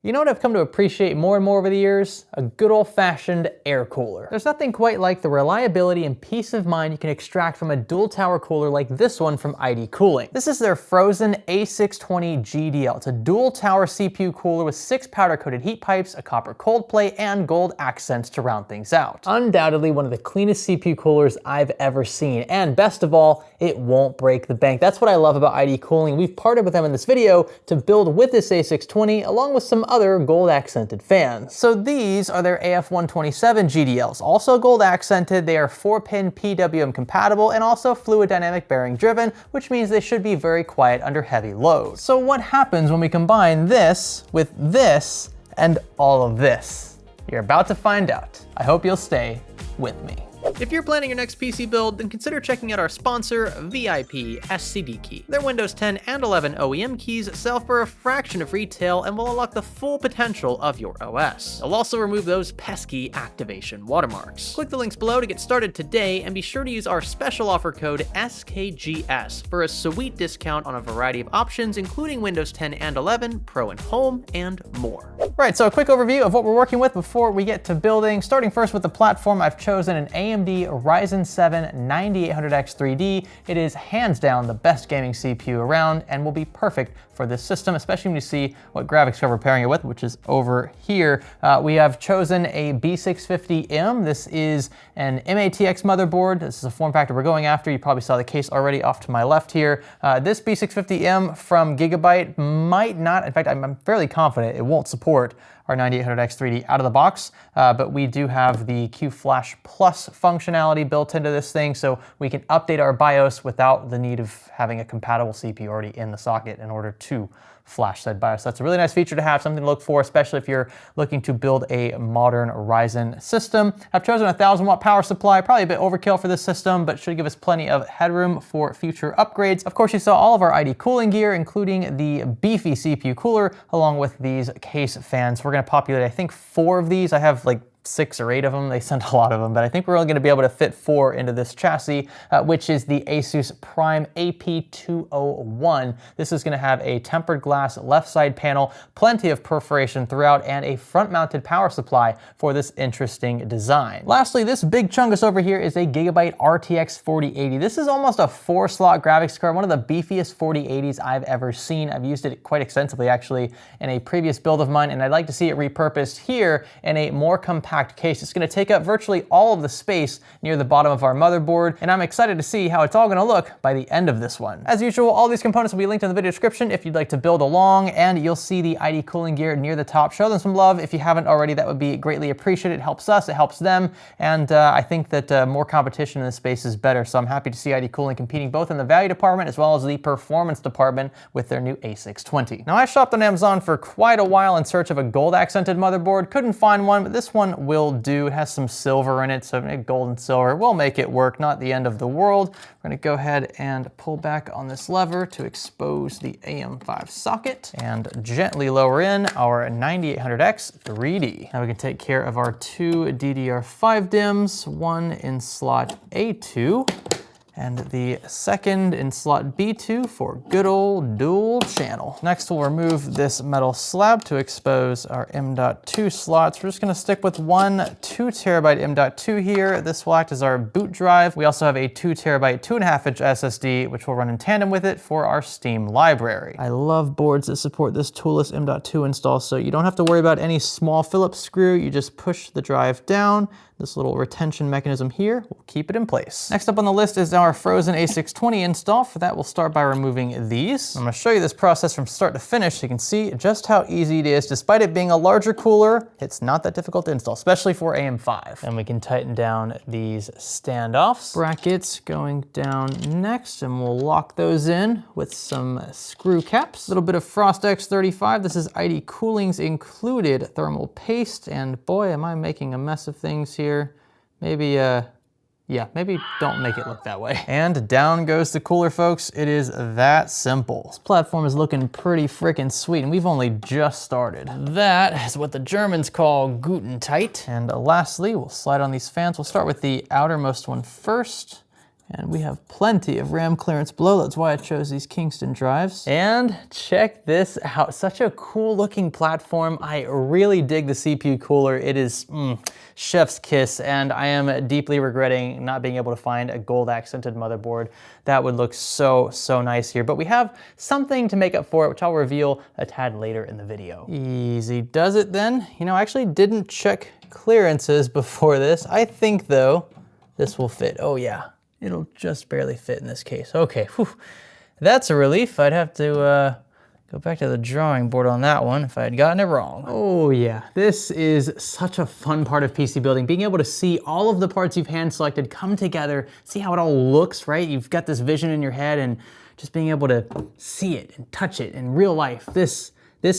You know what I've come to appreciate more and more over the years? A good old-fashioned air cooler. There's nothing quite like the reliability and peace of mind you can extract from a dual tower cooler like this one from ID Cooling. This is their Frozen A620 GDL. It's a dual tower CPU cooler with 6 powder-coated heat pipes, a copper cold plate, and gold accents to round things out. Undoubtedly one of the cleanest CPU coolers I've ever seen, and best of all, it won't break the bank. That's what I love about ID Cooling. We've partnered with them in this video to build with this A620 along with some other gold accented fans. So these are their AF127 GDLs, also gold accented. They are 4-pin PWM compatible and also fluid dynamic bearing driven, which means they should be very quiet under heavy load. So what happens when we combine this with this and all of this? You're about to find out. I hope you'll stay with me. If you're planning your next PC build, then consider checking out our sponsor, VIP SCD Key. Their Windows 10 and 11 OEM keys sell for a fraction of retail and will unlock the full potential of your OS. They'll also remove those pesky activation watermarks. Click the links below to get started today, and be sure to use our special offer code SKGS for a sweet discount on a variety of options, including Windows 10 and 11, Pro and Home, and more. Right, so a quick overview of what we're working with before we get to building. Starting first with the platform, I've chosen an AMD Ryzen 7 9800X 3D. It is hands down the best gaming CPU around and will be perfect for this system, especially when you see what graphics card we're pairing it with, which is over here. We have chosen a B650M. This is an mATX motherboard. This is a form factor we're going after. You probably saw the case already off to my left here. This B650M from Gigabyte might not, in fact, I'm fairly confident it won't support our 9800X 3D out of the box, but we do have the QFlash Plus functionality built into this thing, so we can update our BIOS without the need of having a compatible CPU already in the socket in order to flash said BIOS. That's a really nice feature to have, something to look for, especially if you're looking to build a modern Ryzen system. I've chosen a 1000-watt power supply, probably a bit overkill for this system, but should give us plenty of headroom for future upgrades. Of course, you saw all of our ID cooling gear, including the beefy CPU cooler, along with these case fans. We're gonna populate, I think, 4 of these. I have like 6 or 8 of them. They sent a lot of them, but I think we're only going to be able to fit 4 into this chassis, which is the Asus Prime AP201. This is going to have a tempered glass left side panel, plenty of perforation throughout, and a front-mounted power supply for this interesting design. Lastly, this big chungus over here is a Gigabyte RTX 4080. This is almost a 4-slot graphics card, one of the beefiest 4080s I've ever seen. I've used it quite extensively, actually, in a previous build of mine, and I'd like to see it repurposed here in a more compact case. It's going to take up virtually all of the space near the bottom of our motherboard, and I'm excited to see how it's all going to look by the end of this one. As usual, all these components will be linked in the video description if you'd like to build along, and you'll see the ID cooling gear near the top. Show them some love if you haven't already. That would be greatly appreciated. It helps us, it helps them, and I think that more competition in this space is better, so I'm happy to see ID cooling competing both in the value department as well as the performance department with their new A620. Now, I shopped on Amazon for quite a while in search of a gold accented motherboard. Couldn't find one, but this one will do. It has some silver in it, so gold and silver will make it work, not the end of the world. We're gonna go ahead and pull back on this lever to expose the AM5 socket and gently lower in our 9800X 3D. Now we can take care of our 2 DDR5 DIMMs, one in slot A2, and the second in slot B2 for good old dual channel. Next, we'll remove this metal slab to expose our M.2 slots. We're just gonna stick with one 2 terabyte M.2 here. This will act as our boot drive. We also have a 2 terabyte 2.5-inch SSD, which will run in tandem with it for our Steam library. I love boards that support this toolless M.2 install, so you don't have to worry about any small Phillips screw. You just push the drive down. This little retention mechanism here will keep it in place. Next up on the list is our Frozen A620 install. For that, we'll start by removing these. I'm gonna show you this process from start to finish so you can see just how easy it is. Despite it being a larger cooler, it's not that difficult to install, especially for AM5. And we can tighten down these standoffs. Brackets going down next, and we'll lock those in with some screw caps. A little bit of Frost X35. This is ID Cooling's included thermal paste, and boy, am I making a mess of things here. Maybe, yeah, maybe don't make it look that way. And down goes the cooler, folks. It is that simple. This platform is looking pretty freaking sweet, and we've only just started. That is what the Germans call guten tight. And lastly, we'll slide on these fans. We'll start with the outermost one first, And we have plenty of RAM clearance below. That's why I chose these Kingston drives. And check this out. Such a cool looking platform. I really dig the CPU cooler. It is chef's kiss, and I am deeply regretting not being able to find a gold accented motherboard. That would look so, so nice here. But we have something to make up for it, which I'll reveal a tad later in the video. Easy does it then. You know, I actually didn't check clearances before this. I think though, this will fit. Oh yeah. It'll just barely fit in this case. Okay, whew. That's a relief. I'd have to go back to the drawing board on that one if I had gotten it wrong. Oh yeah, this is such a fun part of PC building, being able to see all of the parts you've hand selected come together, see how it all looks, right? You've got this vision in your head and just being able to see it and touch it in real life. This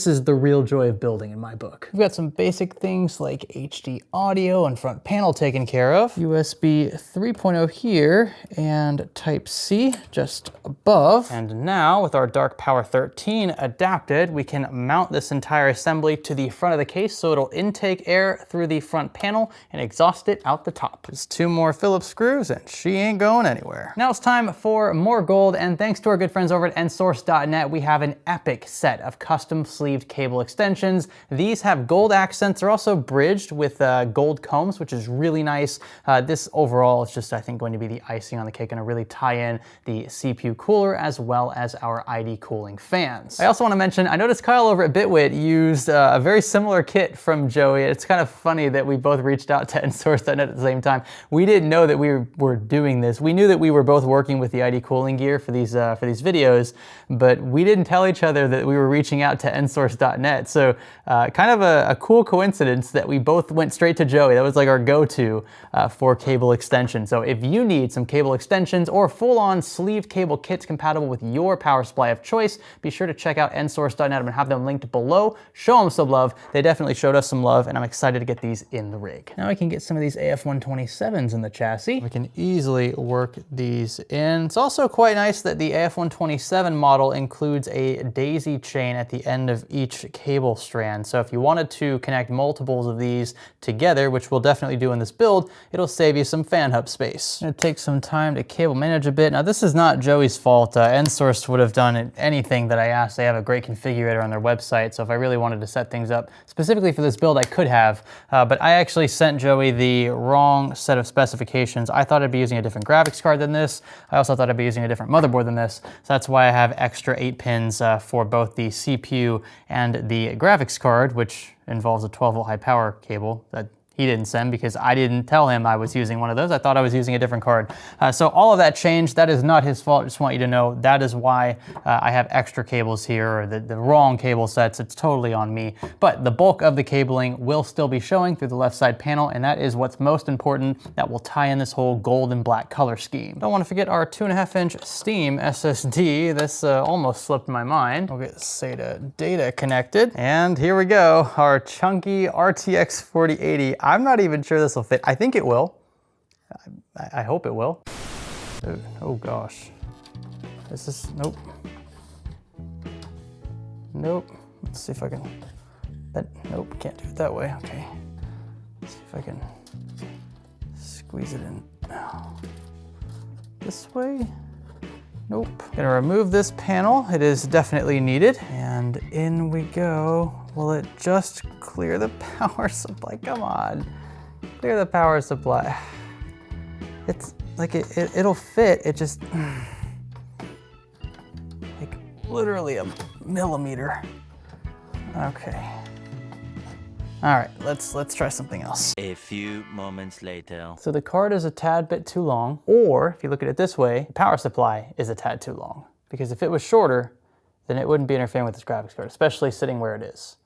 is the real joy of building in my book. We've got some basic things like HD audio and front panel taken care of. USB 3.0 here and Type-C just above. And now with our Dark Power 13 adapted, we can mount this entire assembly to the front of the case so it'll intake air through the front panel and exhaust it out the top. Just 2 more Phillips screws and she ain't going anywhere. Now it's time for more gold, and thanks to our good friends over at nsource.net, we have an epic set of custom sleeved cable extensions. These have gold accents. They're also bridged with gold combs, which is really nice. This overall is just, I think, going to be the icing on the cake and to really tie in the CPU cooler as well as our ID cooling fans. I also want to mention, I noticed Kyle over at Bitwit used a very similar kit from Joey. It's kind of funny that we both reached out to nsource.net at the same time. We didn't know that we were doing this. We knew that we were both working with the ID cooling gear for these videos, but we didn't tell each other that we were reaching out to nsource.net. So kind of a cool coincidence that we both went straight to Joey. That was like our go-to for cable extension. So if you need some cable extensions or full-on sleeved cable kits compatible with your power supply of choice, be sure to check out nsource.net. I'm gonna have them linked below. Show them some love. They definitely showed us some love, and I'm excited to get these in the rig. Now we can get some of these AF127s in the chassis. We can easily work these in. It's also quite nice that the AF127 model includes a daisy chain at the end of each cable strand. So if you wanted to connect multiples of these together, which we'll definitely do in this build, it'll save you some fan hub space. It takes some time to cable manage a bit. Now this is not Joey's fault. nSource would have done anything that I asked. They have a great configurator on their website. So if I really wanted to set things up specifically for this build, I could have, but I actually sent Joey the wrong set of specifications. I thought I'd be using a different graphics card than this. I also thought I'd be using a different motherboard than this. So that's why I have extra 8 pins for both the CPU and the graphics card, which involves a 12-volt high power cable that he didn't send because I didn't tell him I was using one of those. I thought I was using a different card. So all of that changed. That is not his fault. I just want you to know that is why I have extra cables here, or the wrong cable sets. It's totally on me. But the bulk of the cabling will still be showing through the left side panel, and that is what's most important. That will tie in this whole gold and black color scheme. Don't want to forget our 2.5-inch Steam SSD. This almost slipped my mind. We'll get SATA data connected. And here we go, our chunky RTX 4080. I'm not even sure this will fit. I think it will. I hope it will. Dude, oh gosh. This is, nope. Nope. Let's see if I can, nope, can't do it that way. Okay. Let's see if I can squeeze it in. This way? Nope. Gonna remove this panel. It is definitely needed. And in we go. Will it just clear the power supply? Come on, clear the power supply. It's like it'll fit. It just like literally a millimeter. Okay. All right, let's try something else. A few moments later. So the card is a tad bit too long, or if you look at it this way, the power supply is a tad too long. Because if it was shorter, then it wouldn't be interfering with this graphics card, especially sitting where it is.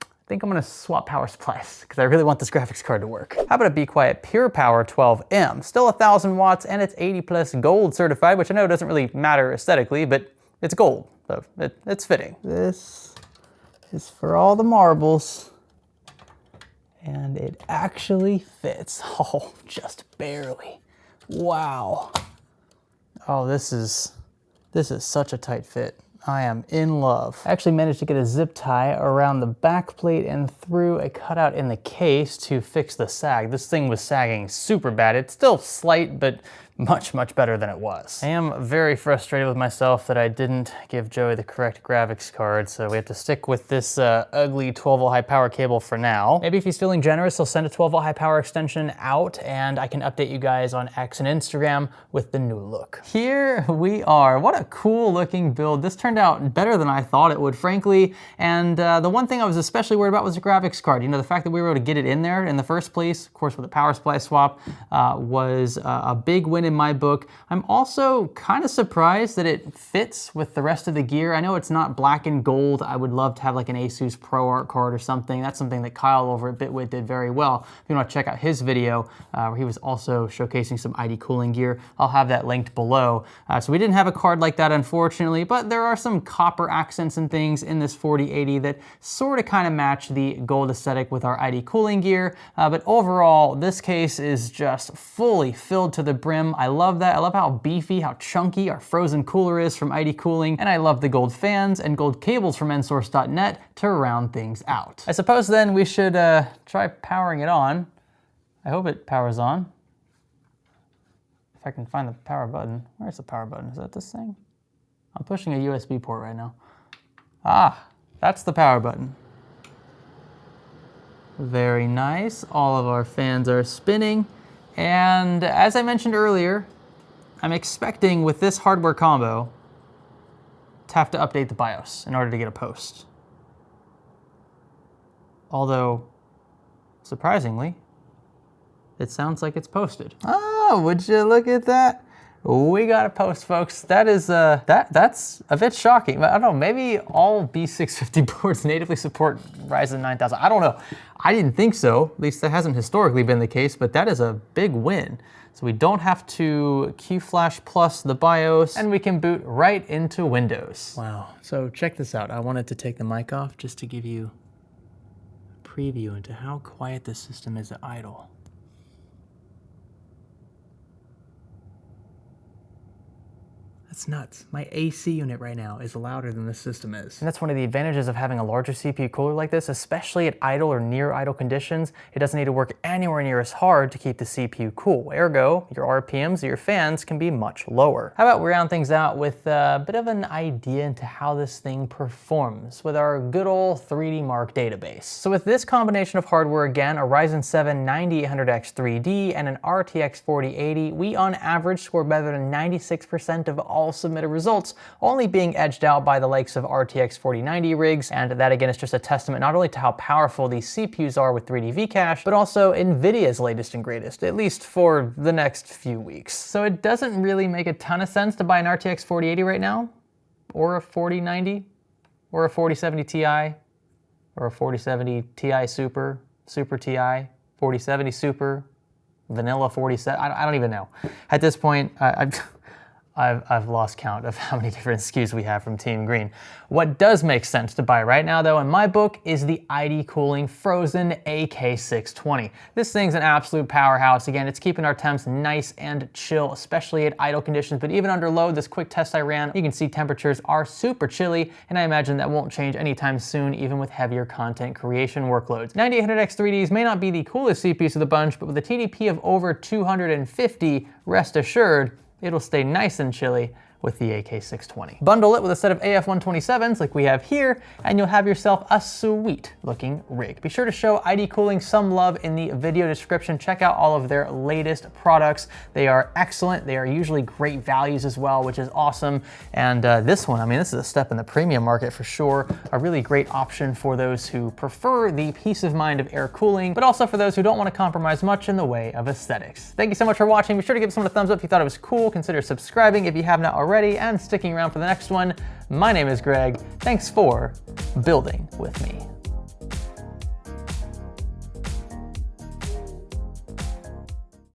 I think I'm gonna swap power supplies because I really want this graphics card to work. How about a Be Quiet Pure Power 12M? Still 1,000 watts and it's 80+ gold certified, which I know doesn't really matter aesthetically, but it's gold, so it's fitting. This is for all the marbles, and it actually fits. Oh, just barely. Wow. Oh, this is such a tight fit. I am in love. I actually managed to get a zip tie around the back plate and through a cutout in the case to fix the sag. This thing was sagging super bad. It's still slight, but much, much better than it was. I am very frustrated with myself that I didn't give Joey the correct graphics card, so we have to stick with this ugly 12-volt high power cable for now. Maybe if he's feeling generous, he'll send a 12-volt high power extension out and I can update you guys on X and Instagram with the new look. Here we are. What a cool looking build. This turned out better than I thought it would, frankly. And the one thing I was especially worried about was the graphics card. You know, the fact that we were able to get it in there in the first place, of course with a power supply swap, was a big win in my book. I'm also kind of surprised that it fits with the rest of the gear. I know it's not black and gold. I would love to have like an Asus ProArt card or something. That's something that Kyle over at Bitwit did very well. If you want to check out his video where he was also showcasing some ID cooling gear, I'll have that linked below. So we didn't have a card like that, unfortunately, but there are some copper accents and things in this 4080 that sort of kind of match the gold aesthetic with our ID cooling gear. But overall, this case is just fully filled to the brim. I love that. I love how beefy, how chunky our frozen cooler is from ID Cooling, and I love the gold fans and gold cables from nsource.net to round things out. I suppose then we should try powering it on. I hope it powers on. If I can find the power button. Where's the power button? Is that this thing? I'm pushing a USB port right now. Ah, that's the power button. Very nice. All of our fans are spinning. And as I mentioned earlier, I'm expecting with this hardware combo to have to update the BIOS in order to get a post. Although, surprisingly, it sounds like it's posted. Oh, would you look at that? We got a post, folks. That is that's a bit shocking. I don't know, maybe all B650 boards natively support Ryzen 9000. I don't know. I didn't think so. At least that hasn't historically been the case, but that is a big win. So we don't have to QFlash plus the BIOS, and we can boot right into Windows. Wow, so check this out. I wanted to take the mic off just to give you a preview into how quiet the system is at idle. That's nuts. My AC unit right now is louder than this system is. And that's one of the advantages of having a larger CPU cooler like this, especially at idle or near idle conditions. It doesn't need to work anywhere near as hard to keep the CPU cool. Ergo, your RPMs or your fans can be much lower. How about we round things out with a bit of an idea into how this thing performs with our good old 3D Mark database. So with this combination of hardware, again, a Ryzen 7 9800X 3D and an RTX 4080, we on average score better than 96% of all submitted results, only being edged out by the likes of RTX 4090 rigs, and that again is just a testament not only to how powerful these CPUs are with 3D V-Cache, but also Nvidia's latest and greatest, at least for the next few weeks. So it doesn't really make a ton of sense to buy an RTX 4080 right now, or a 4090, or a 4070 Ti, or a 4070 Ti Super, Super Ti, 4070 Super, Vanilla 47, I don't even know. At this point, I've lost count of how many different SKUs we have from Team Green. What does make sense to buy right now, though, in my book, is the ID Cooling Frozen AK620. This thing's an absolute powerhouse. Again, it's keeping our temps nice and chill, especially at idle conditions, but even under load, this quick test I ran, you can see temperatures are super chilly, and I imagine that won't change anytime soon, even with heavier content creation workloads. 9800X 3Ds may not be the coolest CPUs of the bunch, but with a TDP of over 250, rest assured, it'll stay nice and chilly with the AK620. Bundle it with a set of AF127s like we have here, and you'll have yourself a sweet looking rig. Be sure to show ID Cooling some love in the video description. Check out all of their latest products. They are excellent. They are usually great values as well, which is awesome. And this one, I mean, this is a step in the premium market for sure. A really great option for those who prefer the peace of mind of air cooling, but also for those who don't want to compromise much in the way of aesthetics. Thank you so much for watching. Be sure to give this one a thumbs up if you thought it was cool. Consider subscribing if you have not already, and sticking around for the next one. My name is Greg. Thanks for building with me.